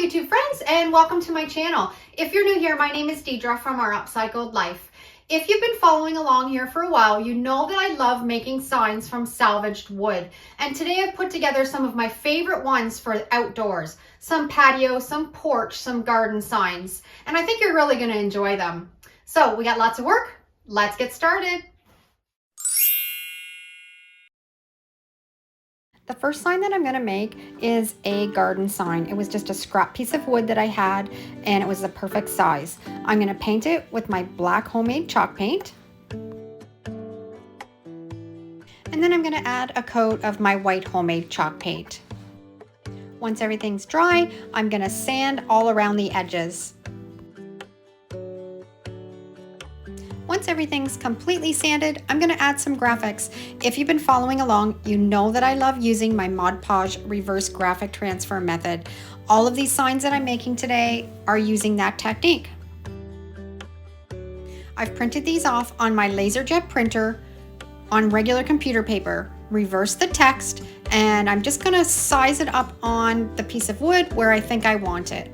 YouTube friends, and welcome to my channel. If you're new here, my name is Deidre from Our Upcycled Life. If you've been following along here for a while, you know that I love making signs from salvaged wood. And today I've put together some of my favorite ones for outdoors. Some patio, some porch, some garden signs. And I think you're really going to enjoy them. So we got lots of work. Let's get started. The first sign that I'm going to make is a garden sign. It was just a scrap piece of wood that I had, and it was the perfect size. I'm going to paint it with my black homemade chalk paint. And then I'm going to add a coat of my white homemade chalk paint. Once everything's dry, I'm going to sand all around the edges. Once everything's completely sanded, I'm going to add some graphics. If you've been following along, you know that I love using my Mod Podge reverse graphic transfer method. All of these signs that I'm making today are using that technique. I've printed these off on my LaserJet printer on regular computer paper, reversed the text, and I'm just going to size it up on the piece of wood where I think I want it.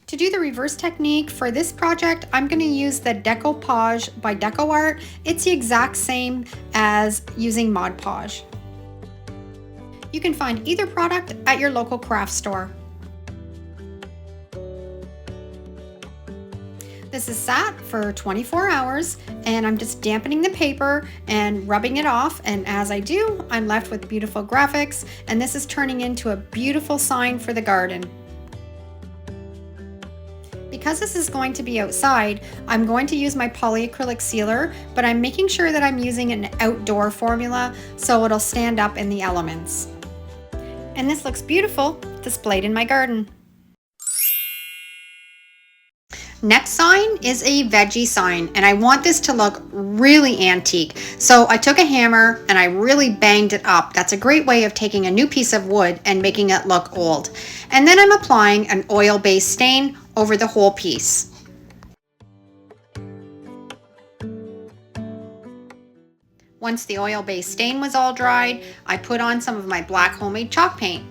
To do the reverse technique for this project, I'm going to use the Decor by Decor. It's the exact same as using Mod Podge. You can find either product at your local craft store. This is sat for 24 hours, and I'm just dampening the paper and rubbing it off, and as I do, I'm left with beautiful graphics, and this is turning into a beautiful sign for the garden. Because this is going to be outside, I'm going to use my polyacrylic sealer, but I'm making sure that I'm using an outdoor formula so it'll stand up in the elements. And this looks beautiful displayed in my garden. Next sign is a veggie sign, and I want this to look really antique. So I took a hammer and I really banged it up. That's a great way of taking a new piece of wood and making it look old. And then I'm applying an oil-based stain over the whole piece. Once the oil-based stain was all dried, I put on some of my black homemade chalk paint.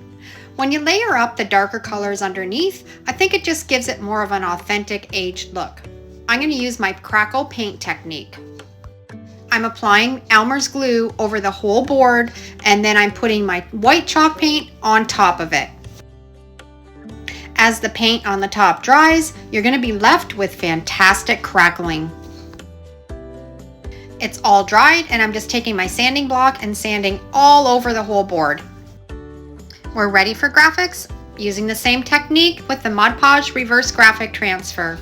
When you layer up the darker colors underneath, I think it just gives it more of an authentic aged look. I'm going to use my crackle paint technique. I'm applying Elmer's glue over the whole board, and then I'm putting my white chalk paint on top of it. As the paint on the top dries, you're going to be left with fantastic crackling. It's all dried, and I'm just taking my sanding block and sanding all over the whole board. We're ready for graphics using the same technique with the Mod Podge reverse graphic transfer.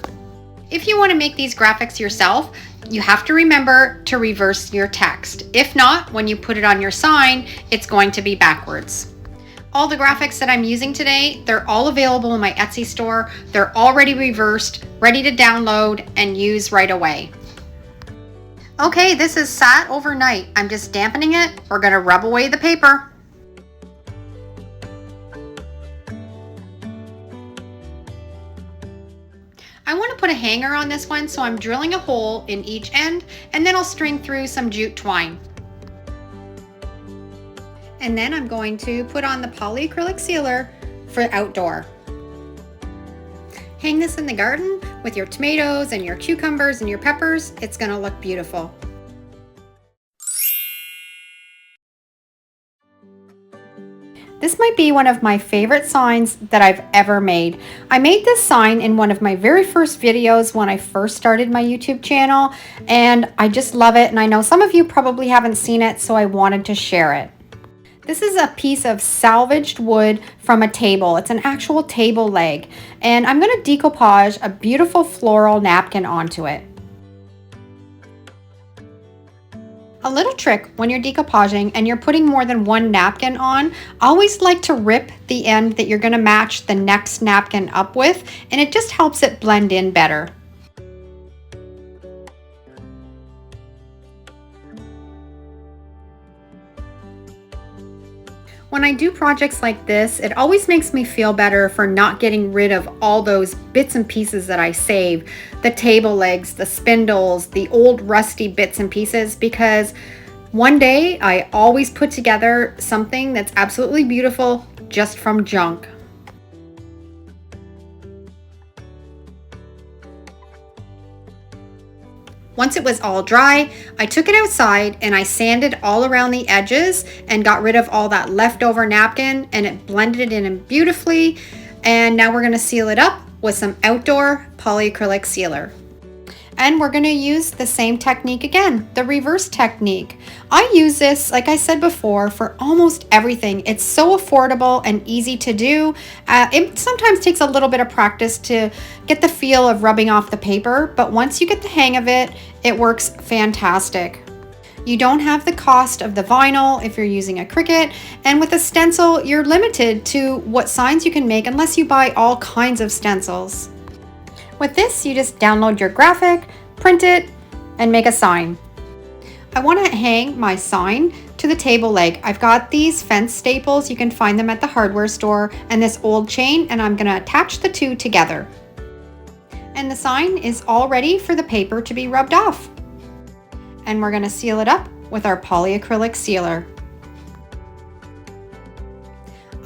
If you want to make these graphics yourself, you have to remember to reverse your text. If not, when you put it on your sign, it's going to be backwards. All the graphics that I'm using today, they're all available in my Etsy store. They're already reversed, ready to download and use right away. Okay, this is sat overnight. I'm just dampening it. We're going to rub away the paper. I want to put a hanger on this one, so I'm drilling a hole in each end, and then I'll string through some jute twine. And then I'm going to put on the polyacrylic sealer for outdoor. Hang this in the garden with your tomatoes and your cucumbers and your peppers. It's going to look beautiful. This might be one of my favorite signs that I've ever made. I made this sign in one of my very first videos when I first started my YouTube channel, and I just love it, and I know some of you probably haven't seen it, so I wanted to share it. This is a piece of salvaged wood from a table. It's an actual table leg, and I'm going to decoupage a beautiful floral napkin onto it. A little trick when you're decoupaging and you're putting more than one napkin on, always like to rip the end that you're going to match the next napkin up with, and it just helps it blend in better. When when I do projects like this, it always makes me feel better for not getting rid of all those bits and pieces that I save, the table legs, the spindles, the old rusty bits and pieces, because one day I always put together something that's absolutely beautiful just from junk. Once it was all dry, I took it outside and I sanded all around the edges and got rid of all that leftover napkin, and it blended it in beautifully. And now we're going to seal it up with some outdoor polyacrylic sealer. And we're going to use the same technique again, the reverse technique. I use this, like I said before, for almost everything. It's so affordable and easy to do. It sometimes takes a little bit of practice to get the feel of rubbing off the paper, but once you get the hang of it, it works fantastic. You don't have the cost of the vinyl if you're using a Cricut, and with a stencil, you're limited to what signs you can make unless you buy all kinds of stencils. With this, you just download your graphic, print it, and make a sign. I want to hang my sign to the table leg. I've got these fence staples, you can find them at the hardware store, and this old chain, and I'm going to attach the two together. And the sign is all ready for the paper to be rubbed off. And we're going to seal it up with our polyacrylic sealer.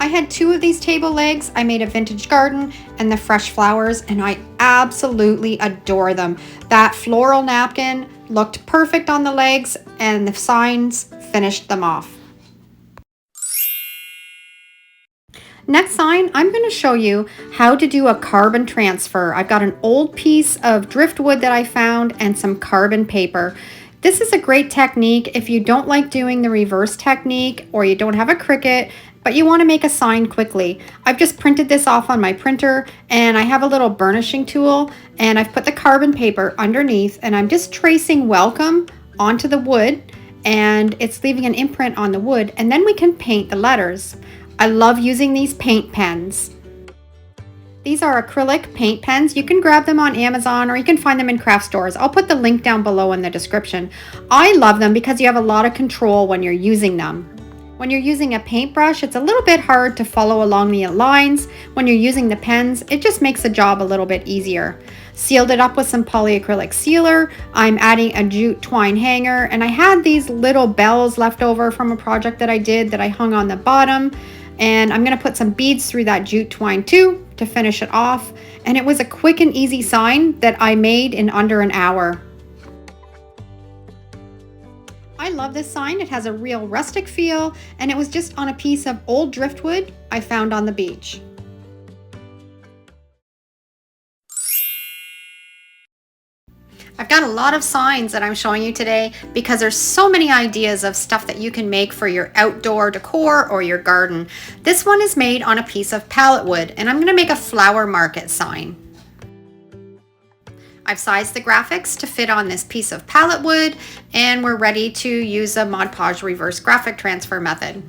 I had two of these table legs. I made a vintage garden and the fresh flowers, and I absolutely adore them. That floral napkin looked perfect on the legs, and the signs finished them off. Next sign, I'm going to show you how to do a carbon transfer. I've got an old piece of driftwood that I found and some carbon paper. This is a great technique if you don't like doing the reverse technique, or you don't have a Cricut, but you want to make a sign quickly. I've just printed this off on my printer, and I have a little burnishing tool, and I've put the carbon paper underneath, and I'm just tracing welcome onto the wood, and it's leaving an imprint on the wood, and then we can paint the letters. I love using these paint pens. These are acrylic paint pens. You can grab them on Amazon, or you can find them in craft stores. I'll put the link down below in the description. I love them because you have a lot of control when you're using them. When you're using a paintbrush, it's a little bit hard to follow along the lines. When you're using the pens, it just makes the job a little bit easier. Sealed it up with some polyacrylic sealer. I'm adding a jute twine hanger, and I had these little bells left over from a project that I did that I hung on the bottom. And I'm going to put some beads through that jute twine too to finish it off. And it was a quick and easy sign that I made in under an hour. I love this sign. It has a real rustic feel, and it was just on a piece of old driftwood I found on the beach. I've got a lot of signs that I'm showing you today because there's so many ideas of stuff that you can make for your outdoor decor or your garden. This one is made on a piece of pallet wood, and I'm going to make a flower market sign. I've sized the graphics to fit on this piece of pallet wood, and we're ready to use a Mod Podge reverse graphic transfer method.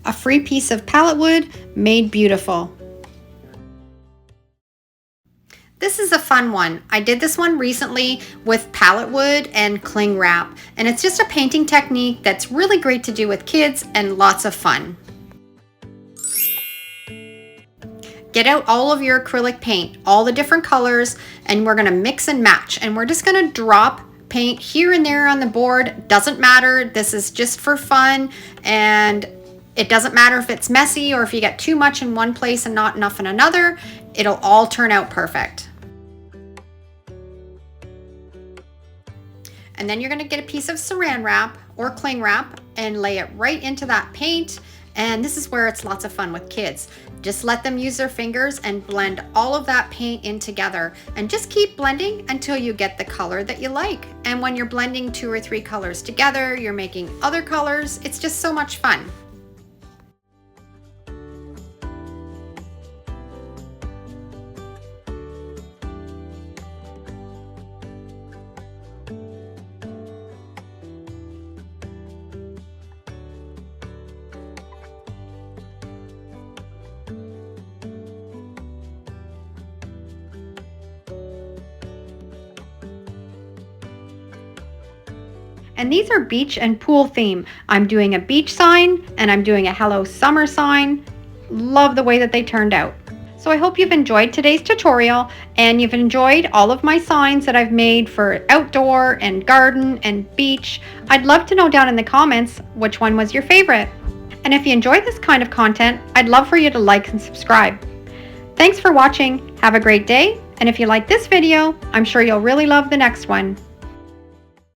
A free piece of pallet wood made beautiful. This is a fun one. I did this one recently with pallet wood and cling wrap, and it's just a painting technique that's really great to do with kids and lots of fun. Get out all of your acrylic paint, all the different colors, and we're going to mix and match, and we're just going to drop paint here and there on the board. Doesn't matter. This is just for fun, and it doesn't matter if it's messy or if you get too much in one place and not enough in another. It'll all turn out perfect. And then you're going to get a piece of saran wrap or cling wrap and lay it right into that paint. And this is where it's lots of fun with kids. Just let them use their fingers and blend all of that paint in together, and just keep blending until you get the color that you like. And when you're blending 2 or 3 colors together, you're making other colors. It's just so much fun. And these are beach and pool theme. I'm doing a beach sign and I'm doing a hello summer sign. Love the way that they turned out. So I hope you've enjoyed today's tutorial and you've enjoyed all of my signs that I've made for outdoor and garden and beach. I'd love to know down in the comments which one was your favorite. And if you enjoy this kind of content, I'd love for you to like and subscribe. Thanks for watching. Have a great day. And if you like this video, I'm sure you'll really love the next one.